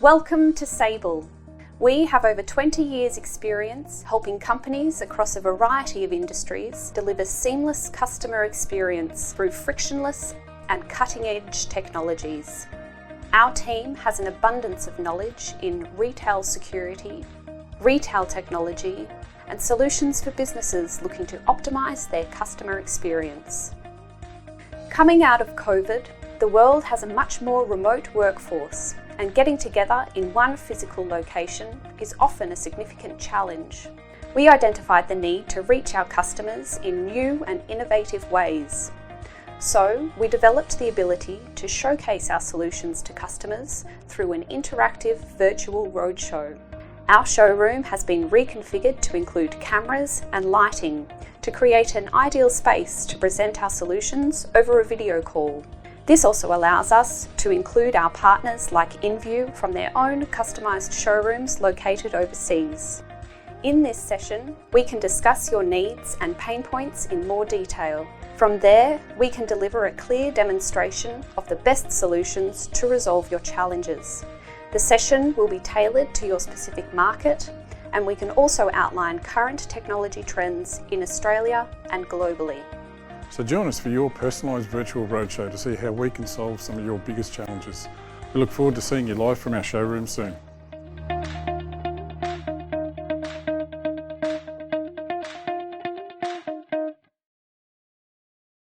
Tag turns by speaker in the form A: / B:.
A: Welcome to Sabel. We have over 20 years experience helping companies across a variety of industries deliver seamless customer experience through frictionless and cutting-edge technologies. Our team has an abundance of knowledge in retail security, retail technology, and solutions for businesses looking to optimise their customer experience. Coming out of COVID, the world has a much more remote workforce, and getting together in one physical location is often a significant challenge. We identified the need to reach our customers in new and innovative ways. So, we developed the ability to showcase our solutions to customers through an interactive virtual roadshow. Our showroom has been reconfigured to include cameras and lighting to create an ideal space to present our solutions over a video call. This also allows us to include our partners like InView from their own customised showrooms located overseas. In this session, we can discuss your needs and pain points in more detail. From there, we can deliver a clear demonstration of the best solutions to resolve your challenges. The session will be tailored to your specific market, and we can also outline current technology trends in Australia and globally.
B: So join us for your personalised virtual roadshow to see how we can solve some of your biggest challenges. We look forward to seeing you live from our showroom soon.